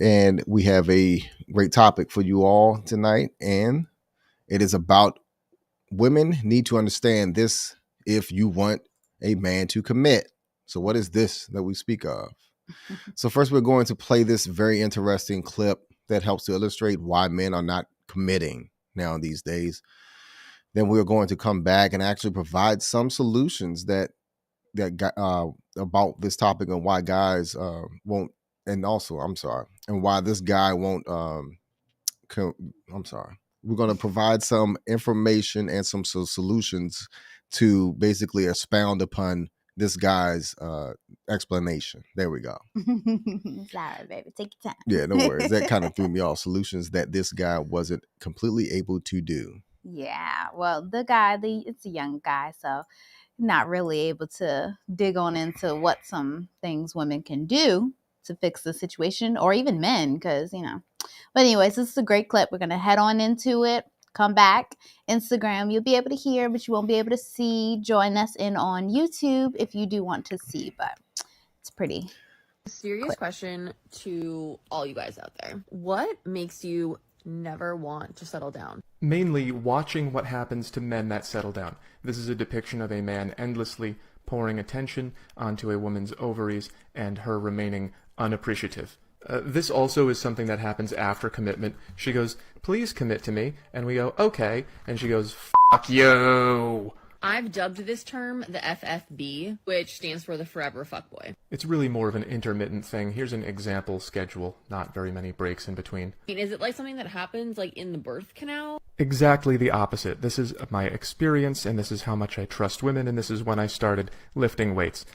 and we have a great topic for you all tonight. And it is about women need to understand this if you want a man to commit. So, what is this that we speak of? So, first, we're going to play this very interesting clip that helps to illustrate why men are not committing now these days. Then we're going to come back and actually provide some solutions that about this topic and why guys won't, and also and why this guy won't. I'm sorry. We're going to provide some information and some solutions to basically expound upon this guy's explanation. There we go. Sorry, baby. Take your time. Yeah, no worries. That kind of threw me off. Solutions that this guy wasn't completely able to do. Yeah, well, it's a young guy, so not really able to dig on into what some things women can do to fix the situation, or even men, because, But anyways, this is a great clip. We're going to head on into it. Come back. Instagram, you'll be able to hear, but you won't be able to see. Join us in on YouTube if you do want to see, but it's pretty. Serious question to all you guys out there. What makes you never want to settle down? Mainly watching what happens to men that settle down. This is a depiction of a man endlessly pouring attention onto a woman's ovaries and her remaining unappreciative. This also is something that happens after commitment. She goes, "Please commit to me," and we go, "Okay," and she goes, "Fuck you." I've dubbed this term the FFB, which stands for the forever fuckboy. It's really more of an intermittent thing. Here's an example schedule, not very many breaks in between. I mean, is it like something that happens like in the birth canal? Exactly the opposite. This is my experience, and this is how much I trust women, and this is when I started lifting weights.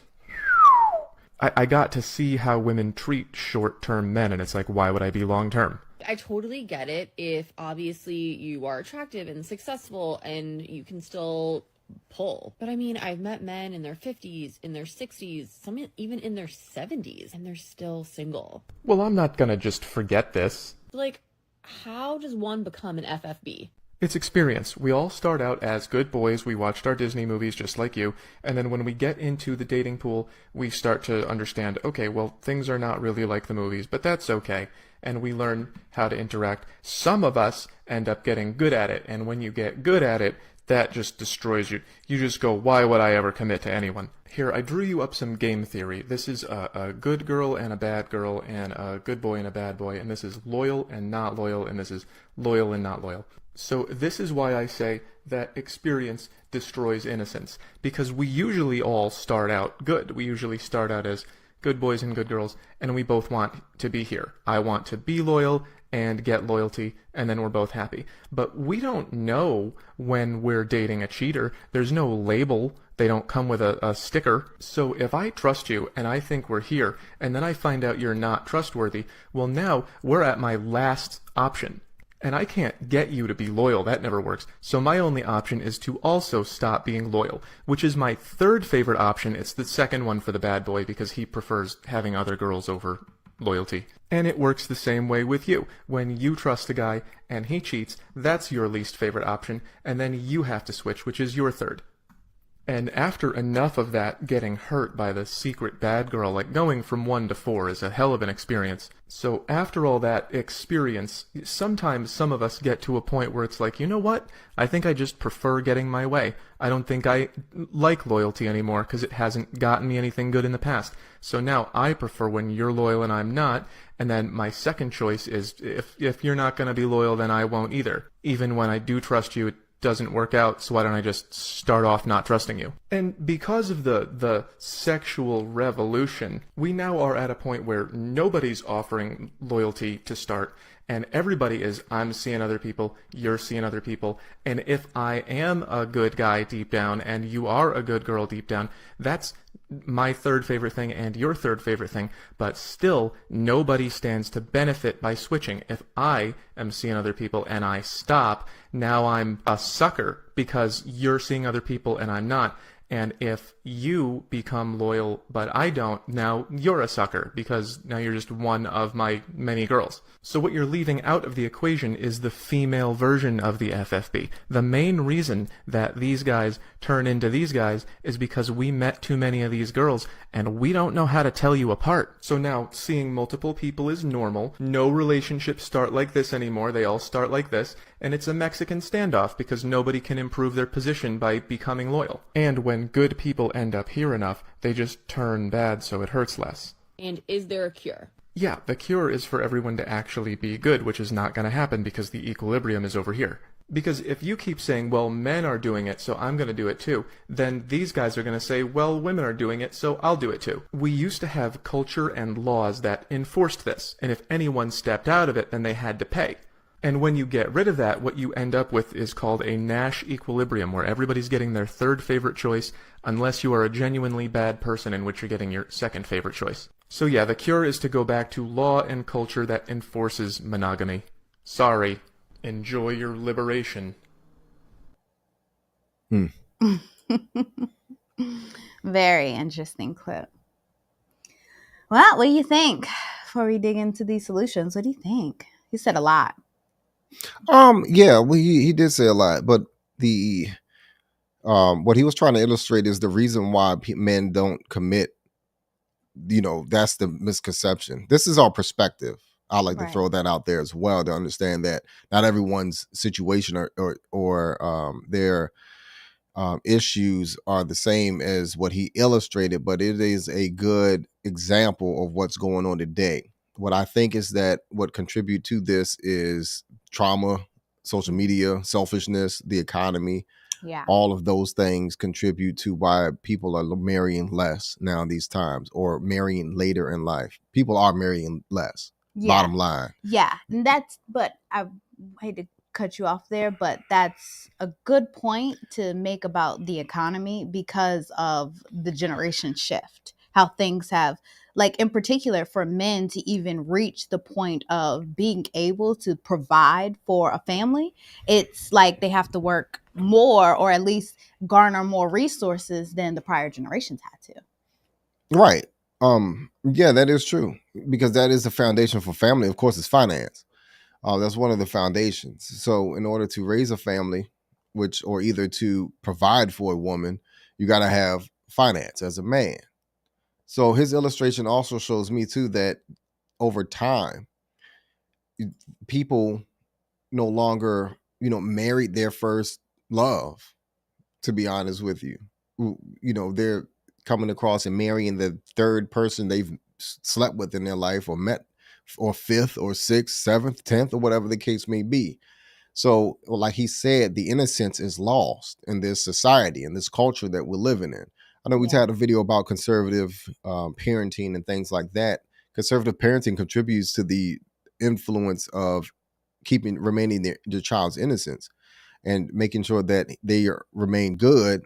I got to see how women treat short-term men, and it's like, why would I be long-term? I totally get it if obviously you are attractive and successful and you can still pull. But I mean, I've met men in their 50s, in their 60s, some even in their 70s, and they're still single. Well, I'm not gonna just forget this. Like, how does one become an FFB? It's experience. We all start out as good boys. We watched our Disney movies just like you. And then when we get into the dating pool, we start to understand, okay, well, things are not really like the movies, but that's okay. And we learn how to interact. Some of us end up getting good at it. And when you get good at it, that just destroys you. You just go, why would I ever commit to anyone? Here, I drew you up some game theory. This is a good girl and a bad girl, and a good boy and a bad boy. And this is loyal and not loyal, and this is loyal and not loyal. So this is why I say that experience destroys innocence, because we usually all start out good. We usually start out as good boys and good girls, and we both want to be here. I want to be loyal and get loyalty, and then we're both happy. But we don't know when we're dating a cheater. There's no label. They don't come with a sticker. So if I trust you and I think we're here, and then I find out you're not trustworthy, well, now we're at my last option. And I can't get you to be loyal. That never works. So my only option is to also stop being loyal, which is my third favorite option. It's the second one for the bad boy because he prefers having other girls over loyalty. And it works the same way with you. When you trust a guy and he cheats, that's your least favorite option, and then you have to switch, which is your third. And after enough of that getting hurt by the secret bad girl, like going from 1 to 4 is a hell of an experience. So after all that experience, sometimes some of us get to a point where it's like, you know what? I think I just prefer getting my way. I don't think I like loyalty anymore because it hasn't gotten me anything good in the past. So now I prefer when you're loyal and I'm not. And then my second choice is if you're not going to be loyal, then I won't either. Even when I do trust you, it doesn't work out, so why don't I just start off not trusting you? And because of the sexual revolution, we now are at a point where nobody's offering loyalty to start, and everybody is, I'm seeing other people, you're seeing other people, and if I am a good guy deep down and you are a good girl deep down, that's my third favorite thing and your third favorite thing, but still nobody stands to benefit by switching. If I am seeing other people and I stop, now I'm a sucker because you're seeing other people and I'm not, And if you become loyal but I don't, now you're a sucker because now you're just one of my many girls. So what you're leaving out of the equation is the female version of the FFB. The main reason that these guys turn into these guys is because we met too many of these girls and we don't know how to tell you apart. So now seeing multiple people is normal. No relationships start like this anymore. They all start like this. And it's a Mexican standoff because nobody can improve their position by becoming loyal. And when good people end up here enough, they just turn bad so it hurts less. And is there a cure? Yeah, the cure is for everyone to actually be good, which is not going to happen because the equilibrium is over here. Because if you keep saying, well, men are doing it, so I'm going to do it too, then these guys are going to say, well, women are doing it, so I'll do it too. We used to have culture and laws that enforced this, and if anyone stepped out of it, then they had to pay. And when you get rid of that, what you end up with is called a Nash equilibrium, where everybody's getting their third favorite choice, unless you are a genuinely bad person, in which you're getting your second favorite choice. So yeah, the cure is to go back to law and culture that enforces monogamy. Sorry. Enjoy your liberation. Very interesting clip. Well, what do you think? Before we dig into these solutions, what do you think? He said a lot. Yeah, well, he did say a lot, but the what he was trying to illustrate is the reason why men don't commit. That's the misconception. This is our perspective. I like to throw that out there as well, to understand that not everyone's situation or their issues are the same as what he illustrated, but it is a good example of what's going on today. What I think is that what contribute to this is trauma, social media, selfishness, the economy. Yeah. All of those things contribute to why people are marrying less now these times, or marrying later in life. People are marrying less. Yeah. Bottom line. Yeah. But I hate to cut you off there, but that's a good point to make about the economy because of the generation shift. How things have, like in particular for men to even reach the point of being able to provide for a family, it's like they have to work more, or at least garner more resources than the prior generations had to. Right. Yeah, that is true, because that is the foundation for family. Of course, it's finance. That's one of the foundations. So in order to raise a family, or either to provide for a woman, you got to have finance as a man. So his illustration also shows me too that over time, people no longer, married their first love, to be honest with you. They're coming across and marrying the third person they've slept with in their life, or met, or fifth or sixth, seventh, 10th, or whatever the case may be. So like he said, the innocence is lost in this society, in this culture that we're living in. I know we've had a video about conservative parenting and things like that. Conservative parenting contributes to the influence of remaining the child's innocence and making sure that they remain good.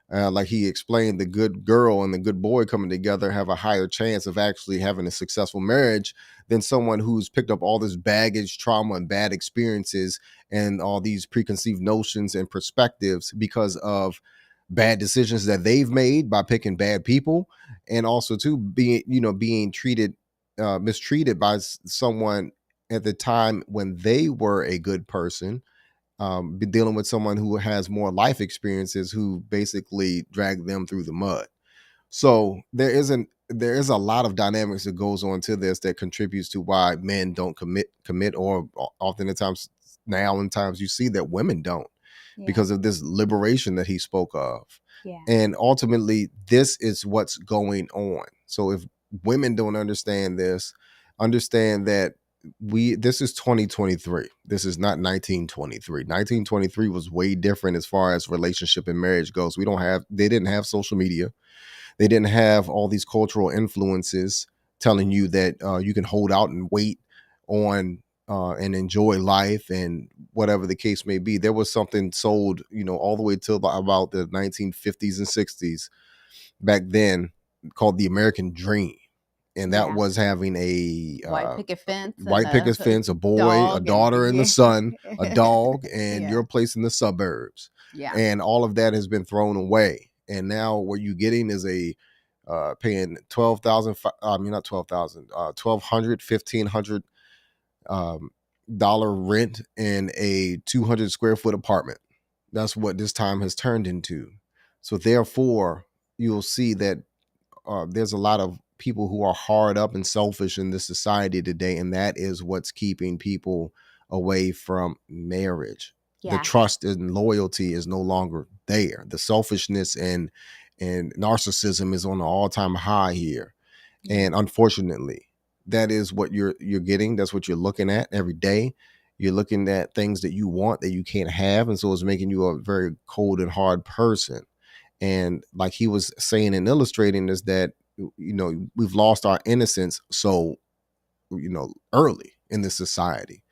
Like he explained, the good girl and the good boy coming together have a higher chance of actually having a successful marriage than someone who's picked up all this baggage, trauma, and bad experiences and all these preconceived notions and perspectives because of bad decisions that they've made by picking bad people, and also too being mistreated by someone at the time when they were a good person, dealing with someone who has more life experiences who basically drag them through the mud. So there is a lot of dynamics that goes on to this that contributes to why men don't commit, or oftentimes now in times you see that women don't. Yeah. Because of this liberation that he spoke of. Yeah. And ultimately, this is what's going on. So if women don't understand this, understand that this is 2023. This is not 1923. 1923 was way different as far as relationship and marriage goes. They didn't have social media. They didn't have all these cultural influences telling you that you can hold out and wait on and enjoy life and whatever the case may be. There was something sold, all the way till about the 1950s and 60s back then called the American Dream. And that was having a white picket fence, a boy, a daughter, and the son, a dog, and your place in the suburbs. Yeah. And all of that has been thrown away. and now what you're getting is a paying 12,000. I mean, not 12,000, 1,200, $1,500 dollar rent in a 200 square foot apartment. That's what this time has turned into. So therefore, you'll see that there's a lot of people who are hard up and selfish in this society today, and that is what's keeping people away from marriage. The Yeah. trust and loyalty is no longer there. The selfishness and narcissism is on an all-time high here. And unfortunately, that is what you're getting. That's what you're looking at every day. You're looking at things that you want that you can't have, and so it's making you a very cold and hard person. And like he was saying and illustrating is that, we've lost our innocence so, early in this society.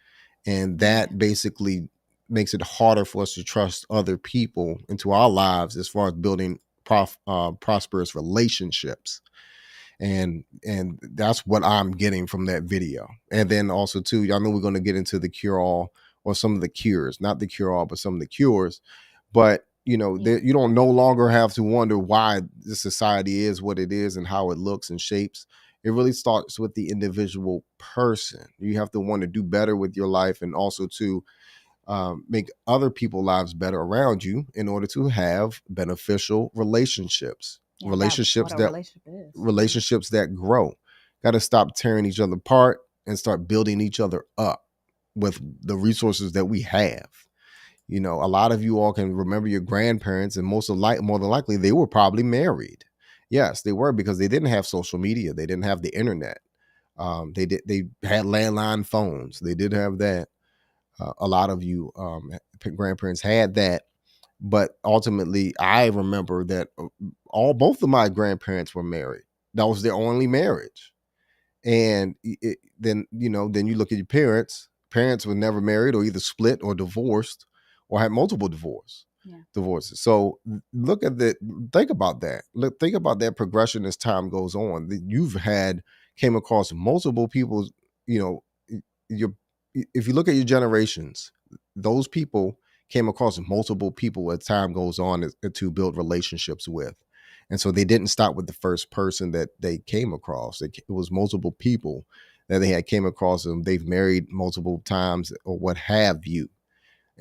And that basically makes it harder for us to trust other people into our lives as far as building prosperous relationships. And that's what I'm getting from that video. And then also too, I know we're going to get into the cure all or some of the cures, not the cure all, but some of the cures. But you don't no longer have to wonder why the society is what it is and how it looks and shapes. It really starts with the individual person. You have to want to do better with your life, and also to make other people's lives better around you in order to have beneficial relationships. Yeah, relationships that's what a that relationship is. relationships that grow. Got to stop tearing each other apart and start building each other up with the resources that we have. A lot of you all can remember your grandparents, and more than likely they were probably married. Yes, they were, because they didn't have social media. They didn't have the internet. They had landline phones. They did have that. A lot of you grandparents had that. But ultimately, I remember that both of my grandparents were married. That was their only marriage. And then you look at your parents. Parents were never married, or either split or divorced, or had multiple divorces. So think about that. Think about that progression as time goes on. You've came across multiple people. If you look at your generations, those people came across multiple people as time goes on to build relationships with. And so they didn't stop with the first person that they came across. It was multiple people that they had came across, and they've married multiple times or what have you.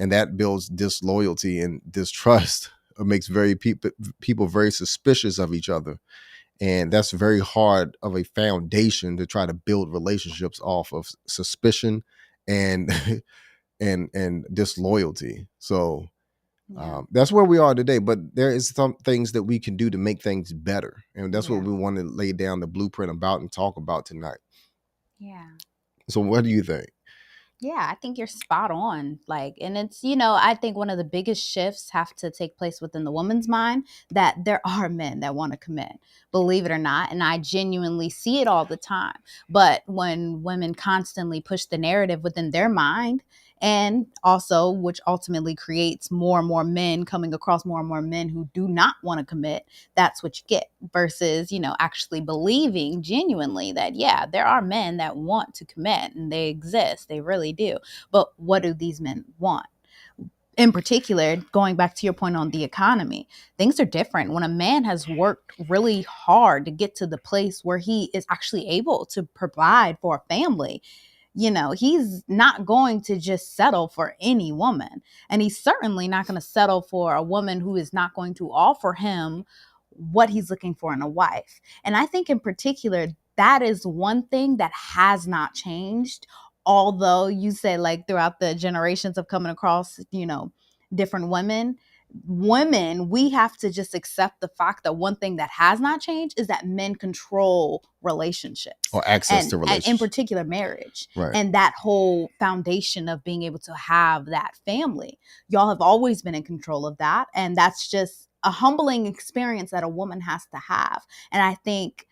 And that builds disloyalty and distrust. It makes people very suspicious of each other. And that's very hard of a foundation to try to build relationships off of suspicion and and disloyalty. So that's where we are today. But there is some things that we can do to make things better, and that's what we want to lay down the blueprint about and talk about tonight. Yeah. So what do you think? Yeah, I think you're spot on. And it's, I think one of the biggest shifts have to take place within the woman's mind, that there are men that want to commit, believe it or not. And I genuinely see it all the time. But when women constantly push the narrative within their mind, and also which ultimately creates more and more men coming across more and more men who do not want to commit, that's what you get, versus, actually believing genuinely that, yeah, there are men that want to commit and they exist. They really do. But what do these men want? In particular, going back to your point on the economy, things are different. When a man has worked really hard to get to the place where he is actually able to provide for a family, he's not going to just settle for any woman. And he's certainly not going to settle for a woman who is not going to offer him what he's looking for in a wife. And I think in particular, that is one thing that has not changed. Although you say throughout the generations of coming across, different women, we have to just accept the fact that one thing that has not changed is that men control relationships or access to relationships, and in particular marriage, right? And that whole foundation of being able to have that family. Y'all have always been in control of that, and that's just a humbling experience that a woman has to have. And I think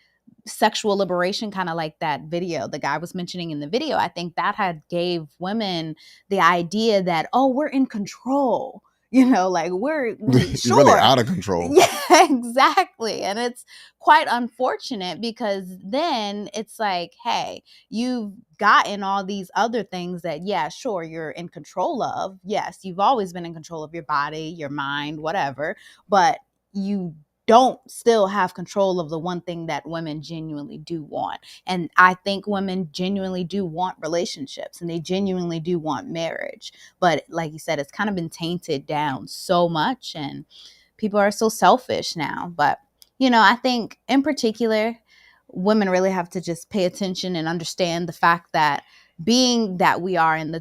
sexual liberation, kind of like that video the guy was mentioning in the video, I think that had gave women the idea that, oh, we're in control. We're sure. Really out of control. Yeah, exactly. And it's quite unfortunate, because then it's like, hey, you've gotten all these other things that, yeah, sure, you're in control of. Yes, you've always been in control of your body, your mind, whatever. But you don't still have control of the one thing that women genuinely do want. And I think women genuinely do want relationships and they genuinely do want marriage. But like you said, it's kind of been tainted down so much and people are so selfish now. But, I think in particular, women really have to just pay attention and understand the fact that being that we are in the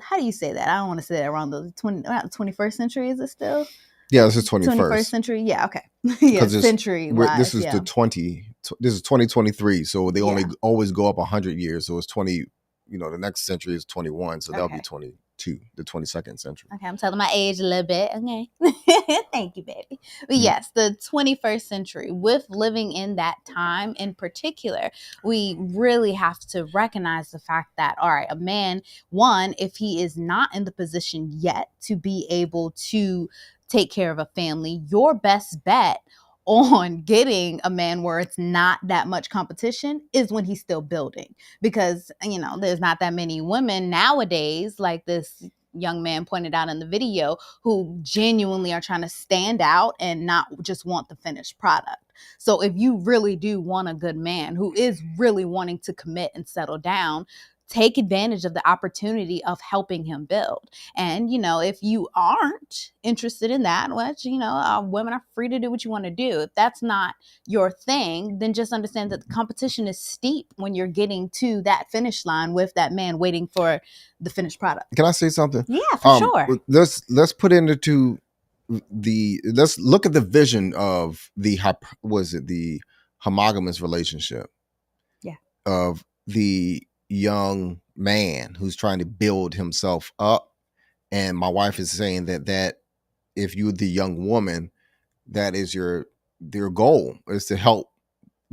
how do you say that? I don't want to say that wrong. The 21st century, is it still? Yeah, this is 21st 21st. century? Yeah, okay. Yeah, century This is yeah. this is 2023, so they only Yeah. always go up 100 years. So it's 20, the next century is 21, so that'll be Okay. 22, the 22nd century. Okay, I'm telling my age a little bit. Okay. Thank you, baby. But Mhm. yes, the 21st century, with living in that time in particular, we really have to recognize the fact that, all right, a man, one, if he is not in the position yet to be able to take care of a family, your best bet on getting a man where it's not that much competition is when he's still building, because there's not that many women nowadays, like this young man pointed out in the video, who genuinely are trying to stand out and not just want the finished product. So if you really do want a good man who is really wanting to commit and settle down, take advantage of the opportunity of helping him build. And, if you aren't interested in that, which, women are free to do what you want to do. If that's not your thing, then just understand that the competition is steep when you're getting to that finish line with that man waiting for the finished product. Can I say something? Yeah, for sure. Let's put into let's look at the vision of the homogamous relationship. Yeah. Of the young man who's trying to build himself up, and my wife is saying that if you're the young woman, that is your goal, is to help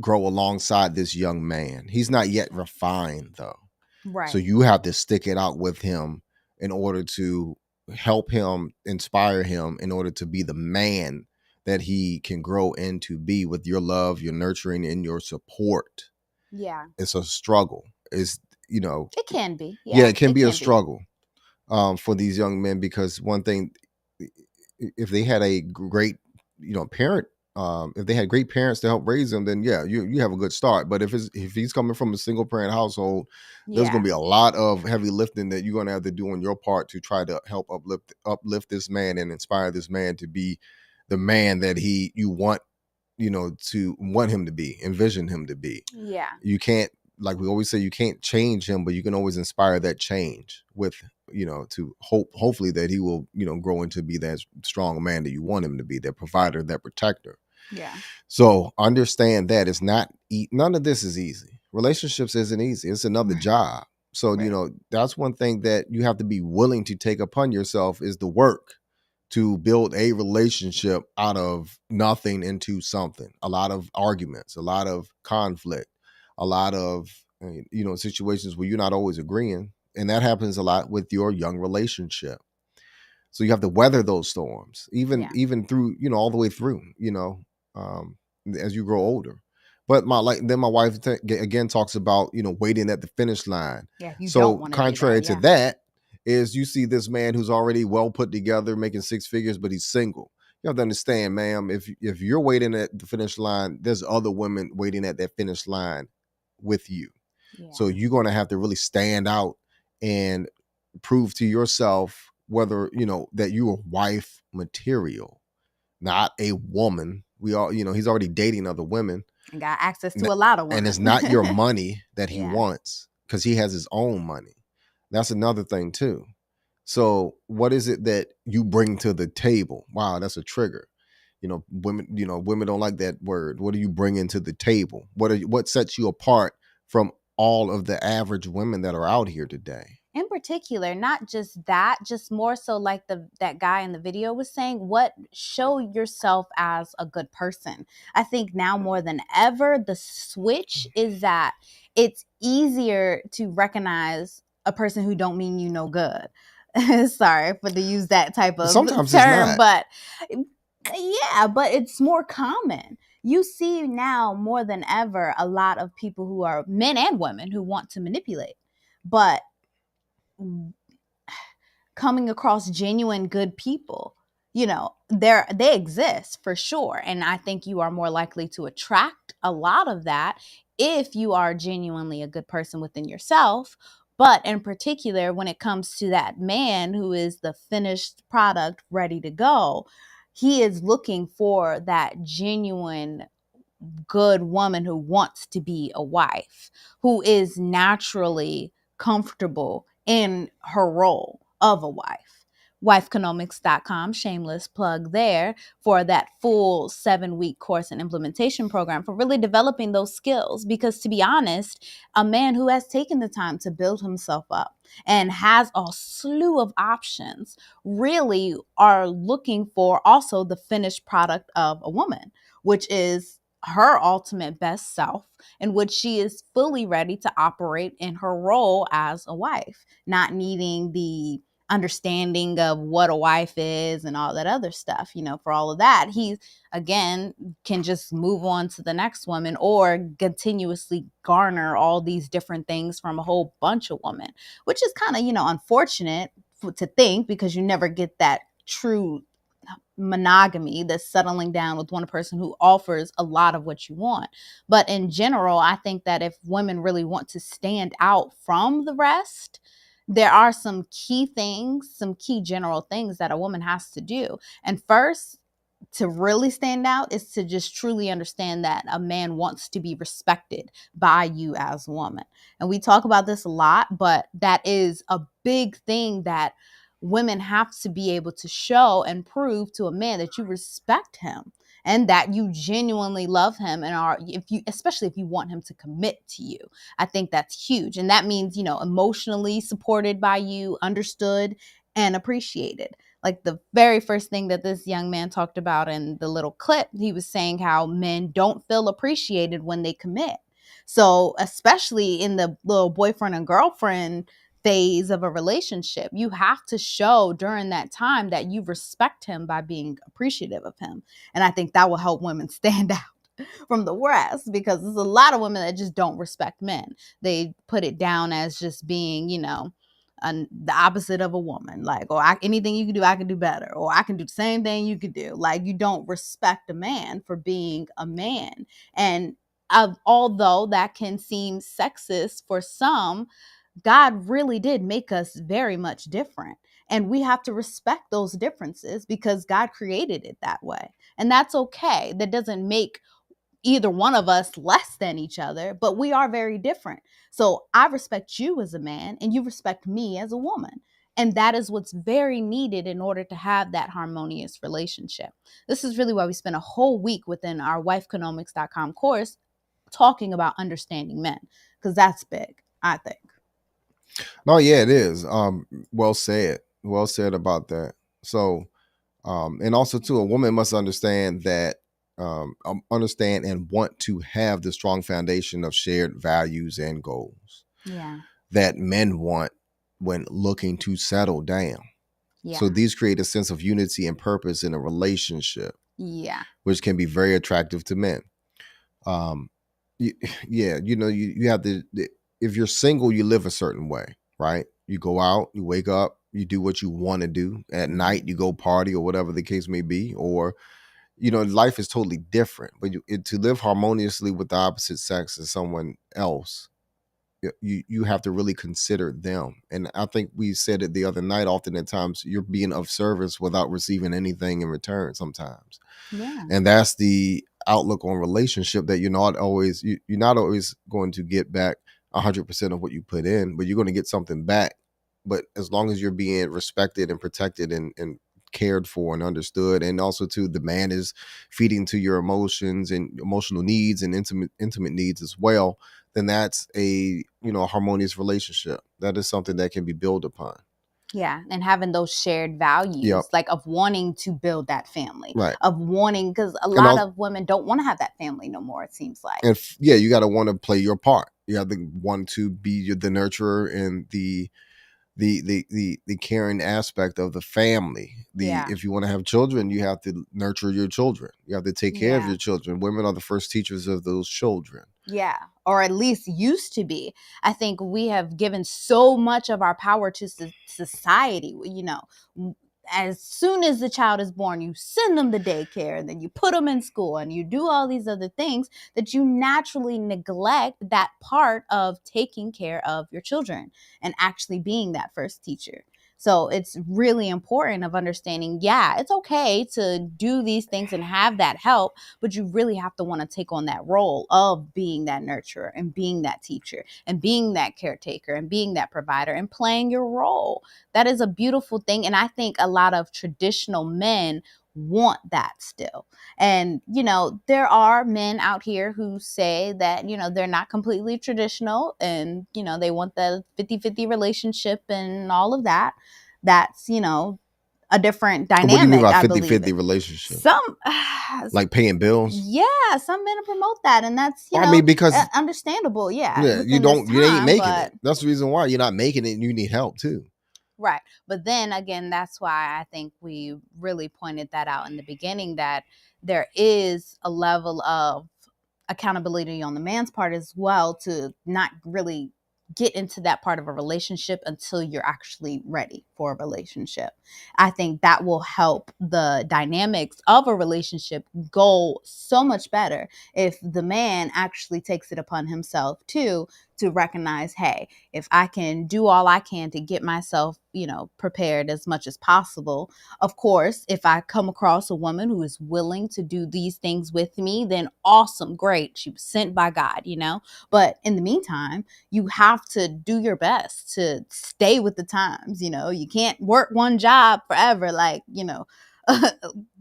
grow alongside this young man. He's not yet refined though. Right. So you have to stick it out with him in order to help him, inspire him, in order to be the man that he can grow into be, with your love, your nurturing, and your support. Yeah. It's a struggle. It can be. Yeah, it can be a struggle for these young men, because one thing, if they had a great, parent, if they had great parents to help raise them, then yeah, you have a good start. But if he's coming from a single parent household, there's going to be a lot of heavy lifting that you're going to have to do on your part to try to help uplift this man and inspire this man to be the man that you want, to want him to be, envision him to be. Yeah. You can't, like we always say, you can't change him, but you can always inspire that change with, to hopefully that he will, grow into be that strong man that you want him to be, that provider, that protector. Yeah. So understand that it's not, none of this is easy. Relationships isn't easy. It's another job. So, Right. that's one thing that you have to be willing to take upon yourself, is the work to build a relationship out of nothing into something. A lot of arguments, a lot of conflict, a lot of, situations where you're not always agreeing. And that happens a lot with your young relationship. So you have to weather those storms, even through, all the way through, as you grow older. But my wife again talks about, waiting at the finish line. Yeah. You So don't want to contrary do that, to that is, you see this man who's already well put together, making six figures, but he's single. You have to understand, ma'am, if you're waiting at the finish line, there's other women waiting at that finish line with you. Yeah. So you're going to have to really stand out and prove to yourself whether, that you are wife material, not a woman. We all, he's already dating other women. And got access to a lot of women. And it's not your money that he Yeah. wants, because he has his own money. That's another thing too. So what is it that you bring to the table? Wow, that's a trigger. Women don't like that word. What are you bringing to the table? What sets you apart from all of the average women that are out here today? In particular, not just that, just more so like that guy in the video was saying, show yourself as a good person. I think now more than ever, the switch is that it's easier to recognize a person who don't mean you no good. Sorry for to use that type of Sometimes term, it's not. but yeah, but it's more common. You see now more than ever a lot of people who are men and women who want to manipulate, but coming across genuine good people, they exist for sure. And I think you are more likely to attract a lot of that if you are genuinely a good person within yourself. But in particular, when it comes to that man who is the finished product ready to go, he is looking for that genuine good woman who wants to be a wife, who is naturally comfortable in her role of a wife. Wifeconomics.com, shameless plug there, for that full 7-week course and implementation program for really developing those skills. Because to be honest, a man who has taken the time to build himself up and has a slew of options really are looking for also the finished product of a woman, which is her ultimate best self, in which she is fully ready to operate in her role as a wife, not needing the understanding of what a wife is and all that other stuff. For all of that, he again can just move on to the next woman or continuously garner all these different things from a whole bunch of women, which is kind of, unfortunate to think, because you never get that true monogamy, that's settling down with one person who offers a lot of what you want. But in general, I think that if women really want to stand out from the rest, there are some key things, some key general things that a woman has to do. And first, to really stand out is to just truly understand that a man wants to be respected by you as a woman. And we talk about this a lot, but that is a big thing that women have to be able to show and prove to a man, that you respect him and that you genuinely love him, and especially if you want him to commit to you. I think that's huge. And that means, emotionally supported by you, understood and appreciated. Like the very first thing that this young man talked about in the little clip, he was saying how men don't feel appreciated when they commit. So especially in the little boyfriend and girlfriend phase of a relationship, you have to show during that time that you respect him by being appreciative of him. And I think that will help women stand out from the rest, because there's a lot of women that just don't respect men. They put it down as just being, the opposite of a woman. Like, or anything you can do, I can do better. Or I can do the same thing you could do. Like, you don't respect a man for being a man. And although that can seem sexist for some, God really did make us very much different. And we have to respect those differences because God created it that way. And that's okay. That doesn't make either one of us less than each other, but we are very different. So I respect you as a man and you respect me as a woman. And that is what's very needed in order to have that harmonious relationship. This is really why we spent a whole week within our wifeconomics.com course talking about understanding men, because that's big, I think. No, yeah, it is. Well said. Well said about that. So, and also too, a woman must understand that, understand and want to have the strong foundation of shared values and goals. Yeah. That men want when looking to settle down. Yeah. So these create a sense of unity and purpose in a relationship. Yeah. Which can be very attractive to men. You have to. If you're single, you live a certain way, right? You go out, you wake up, you do what you want to do. At night, you go party or whatever the case may be, or life is totally different. But to live harmoniously with the opposite sex as someone else, you have to really consider them. And I think we said it the other night. Often at times, you're being of service without receiving anything in return. Sometimes, and that's the outlook on relationship, that you're not always going to get back 100% of what you put in, but you're going to get something back. But as long as you're being respected and protected and cared for and understood, and also too, the man is feeding to your emotions and emotional needs and intimate needs as well, then that's a harmonious relationship. That is something that can be built upon. Yeah, and having those shared values, like of wanting to build that family, right? Of wanting, because a lot of women don't want to have that family no more, it seems like. And you got to want to play your part. You have to want to be the nurturer and the caring aspect of the family. If you want to have children, you have to nurture your children. You have to take care of your children. Women are the first teachers of those children. Yeah, or at least used to be. I think we have given so much of our power to society. as soon as the child is born, you send them to daycare, and then you put them in school, and you do all these other things that you naturally neglect that part of taking care of your children and actually being that first teacher. So it's really important of understanding, yeah, it's okay to do these things and have that help, but you really have to want to take on that role of being that nurturer and being that teacher and being that caretaker and being that provider and playing your role. That is a beautiful thing. And I think a lot of traditional men want that still. And, there are men out here who say that, they're not completely traditional and, they want the 50-50 relationship and all of that. That's, a different dynamic. What do you mean by I 50-50 believe relationship? Some, like paying bills? Yeah, some men promote that, and that's because understandable. Yeah, you ain't making it. That's the reason why you're not making it, and you need help too. Right. But then again, that's why I think we really pointed that out in the beginning, that there is a level of accountability on the man's part as well to not really get into that part of a relationship until you're actually ready for a relationship. I think that will help the dynamics of a relationship go so much better if the man actually takes it upon himself too to recognize, hey, if I can do all I can to get myself, prepared as much as possible. Of course, if I come across a woman who is willing to do these things with me, then awesome, great. She was sent by God, But in the meantime, you have to do your best to stay with the times, You can't work one job forever like,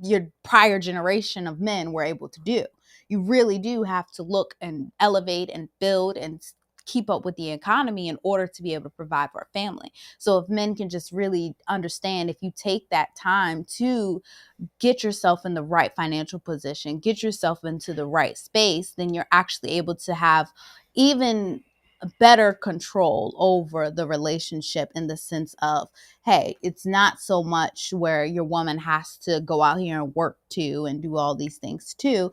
your prior generation of men were able to do. You really do have to look and elevate and build and keep up with the economy in order to be able to provide for a family. So if men can just really understand, if you take that time to get yourself in the right financial position, get yourself into the right space, then you're actually able to have even better control over the relationship, in the sense of, hey, it's not so much where your woman has to go out here and work too and do all these things too.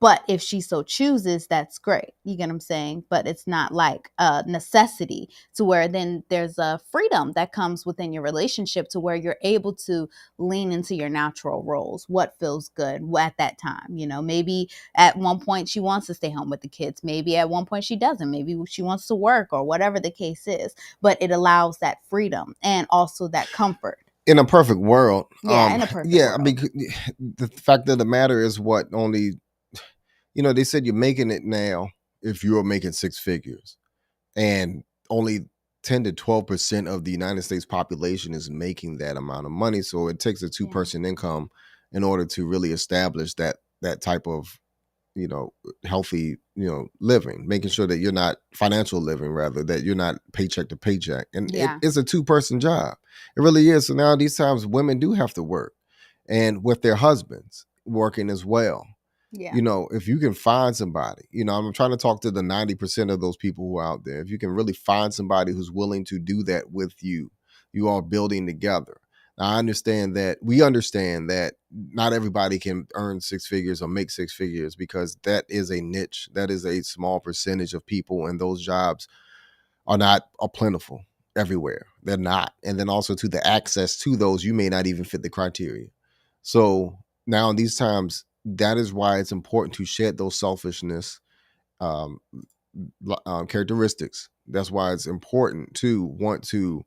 But if she so chooses, that's great. You get what I'm saying? But it's not like a necessity, to where then there's a freedom that comes within your relationship to where you're able to lean into your natural roles. What feels good at that time? Maybe at one point she wants to stay home with the kids. Maybe at one point she doesn't. Maybe she wants to work, or whatever the case is. But it allows that freedom and also that comfort. In a perfect world. Yeah, in a perfect world. I mean, the fact of the matter is, what only, they said you're making it now if you're making six figures, and only 10 to 12% of the United States population is making that amount of money. So it takes a two-person income in order to really establish that type of, healthy, living, making sure that you're not financial living, rather, that you're not paycheck to paycheck. And it's a two-person job. It really is. So now these times women do have to work, and with their husbands working as well. Yeah. If you can find somebody, I'm trying to talk to the 90% of those people who are out there. If you can really find somebody who's willing to do that with you, you are building together. Now, we understand that not everybody can earn six figures or make six figures, because that is a niche. That is a small percentage of people, and those jobs are plentiful everywhere. They're not. And then also, to the access to those, you may not even fit the criteria. So now in these times, that is why it's important to shed those selfishness characteristics. That's why it's important to want to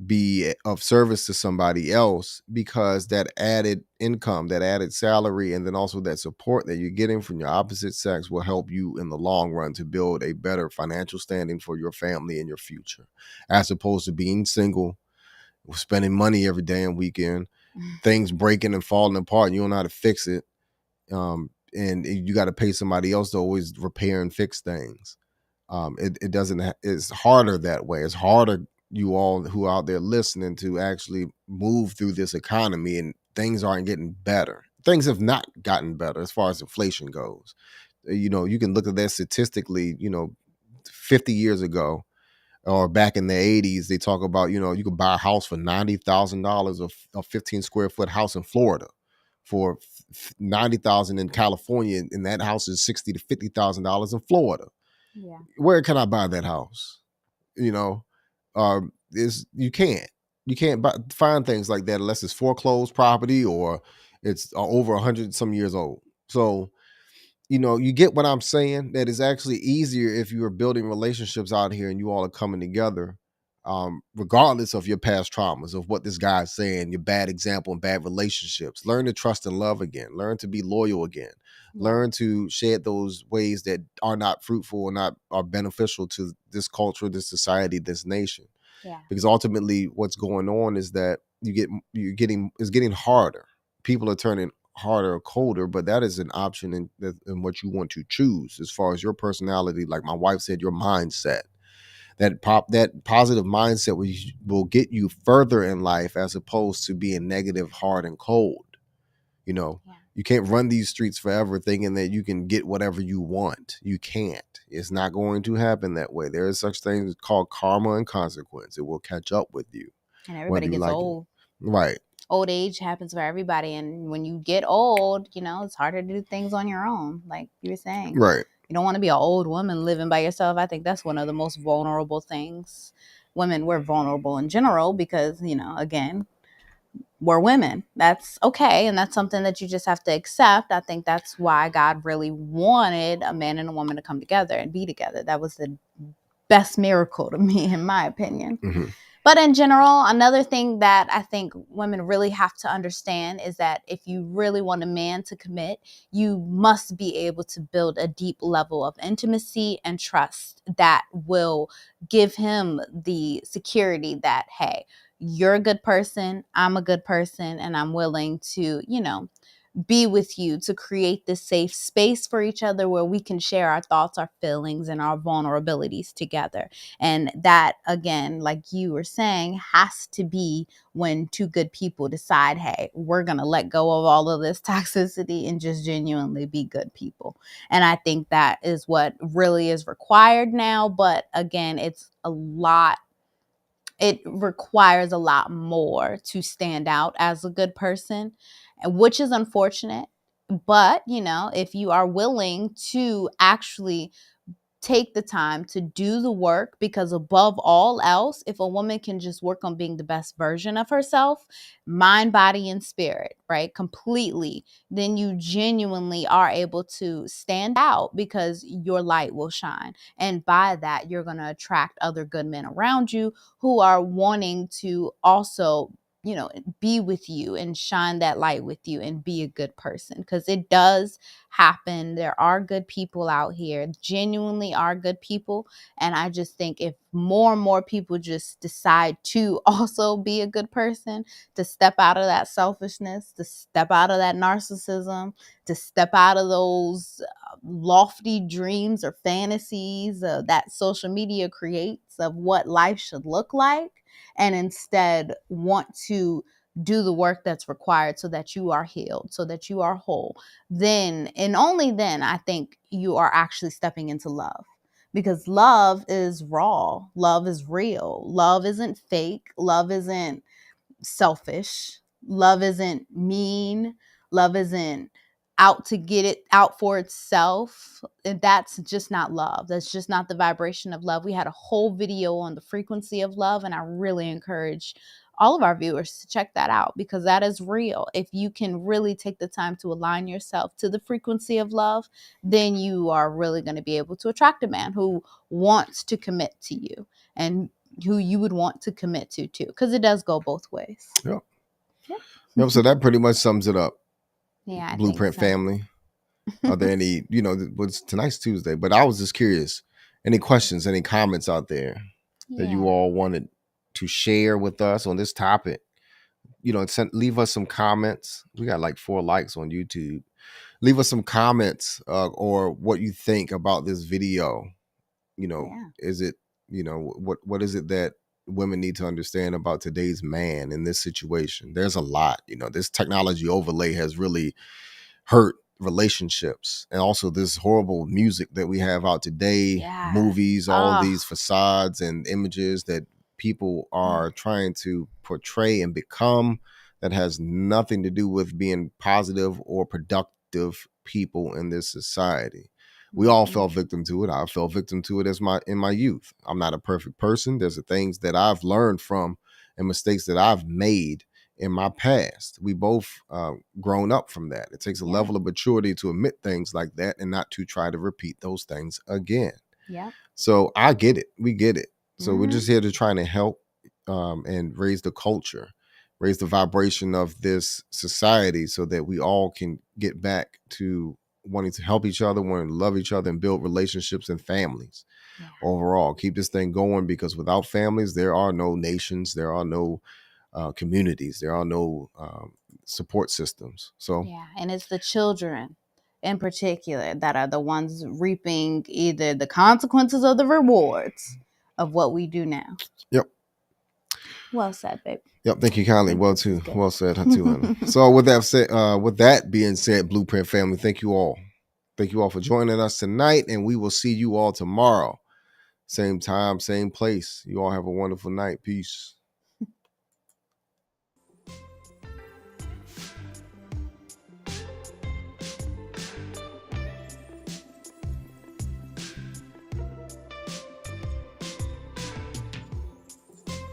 be of service to somebody else, because that added income, that added salary, and then also that support that you're getting from your opposite sex will help you in the long run to build a better financial standing for your family and your future, as opposed to being single, spending money every day and weekend, things breaking and falling apart, and you don't know how to fix it. And you got to pay somebody else to always repair and fix things. It's harder that way. It's harder, you all who are out there listening, to actually move through this economy, and things aren't getting better. Things have not gotten better as far as inflation goes. You can look at that statistically, 50 years ago, or back in the 80s, they talk about, you could buy a house for $90,000, a 15 square foot house in Florida for $90,000 in California, and that house is $60,000 to $50,000 in Florida. Yeah. Where can I buy that house? You can't. You can't find things like that unless it's foreclosed property or it's over 100 some years old. So, you get what I'm saying? That it's actually easier if you are building relationships out here and you all are coming together, regardless of your past traumas, of what this guy's saying, your bad example and bad relationships. Learn to trust and love again. Learn to be loyal again. Learn to shed those ways that are not fruitful and not are beneficial to this culture, this society, this nation. Yeah. Because ultimately what's going on is that it's getting harder. People are turning harder or colder, but that is an option in what you want to choose as far as your personality. Like my wife said, your mindset. That positive mindset will get you further in life as opposed to being negative, hard, and cold. You can't run these streets forever thinking that you can get whatever you want. You can't. It's not going to happen that way. There is such things called karma and consequence. It will catch up with you. And everybody gets old. Right. Old age happens for everybody. And when you get old, it's harder to do things on your own, like you were saying. Right. You don't want to be an old woman living by yourself. I think that's one of the most vulnerable things. Women, we're vulnerable in general because, again, we're women. That's okay. And that's something that you just have to accept. I think that's why God really wanted a man and a woman to come together and be together. That was the best miracle to me, in my opinion. Mm-hmm. But in general, another thing that I think women really have to understand is that if you really want a man to commit, you must be able to build a deep level of intimacy and trust that will give him the security that, hey, you're a good person, I'm a good person, and I'm willing to, be with you to create this safe space for each other where we can share our thoughts, our feelings, and our vulnerabilities together. And that, again, like you were saying, has to be when two good people decide, hey, we're going to let go of all of this toxicity and just genuinely be good people. And I think that is what really is required now. But again, it requires a lot more to stand out as a good person, which is unfortunate. But, if you are willing to actually take the time to do the work, because above all else, if a woman can just work on being the best version of herself, mind, body, and spirit, right, completely, then you genuinely are able to stand out because your light will shine. And by that, you're going to attract other good men around you who are wanting to also be with you and shine that light with you and be a good person, because it does happen. There are good people out here, genuinely are good people. And I just think if more and more people just decide to also be a good person, to step out of that selfishness, to step out of that narcissism, to step out of those lofty dreams or fantasies that social media creates of what life should look like, and instead want to do the work that's required so that you are healed, so that you are whole, then and only then I think you are actually stepping into love. Because love is raw, love is real, love isn't fake, love isn't selfish, love isn't mean, love isn't out to get it out for itself. And that's just not love. That's just not the vibration of love. We had a whole video on the frequency of love, and I really encourage all of our viewers to check that out, because that is real. If you can really take the time to align yourself to the frequency of love, then you are really going to be able to attract a man who wants to commit to you and who you would want to commit to too, because it does go both ways. Yep. So that pretty much sums it up. Yeah. Blueprint family. Are there any, tonight's Tuesday, but I was just curious, any questions, any comments out there that you all wanted to share with us on this topic? Leave us some comments. We got like 4 likes on YouTube. Leave us some comments or what you think about this video. Is it, what is it that women need to understand about today's man in this situation? There's a lot. This technology overlay has really hurt relationships, and also this horrible music that we have out today, movies, all of these facades and images that people are trying to portray and become, that has nothing to do with being positive or productive people in this society. We all fell victim to it. I fell victim to it in my youth. I'm not a perfect person. There's the things that I've learned from and mistakes that I've made in my past. We both grown up from that. It takes a level of maturity to admit things like that and not to try to repeat those things again. Yeah. So I get it. We get it. So we're Mhm. just here to try to help and raise the culture, raise the vibration of this society so that we all can get back to wanting to help each other, wanting to love each other and build relationships and families Yeah. overall. Keep this thing going, because without families, there are no nations, there are no communities, there are no support systems. So Yeah, and it's the children in particular that are the ones reaping either the consequences or the rewards of what we do now. Yep. Well said, babe. Yep, thank you kindly. think Well this is too. good. Well said, too, honey. So with that being said, Blueprint family, thank you all. Thank you all for joining us tonight, and we will see you all tomorrow. Same time, same place. You all have a wonderful night. Peace.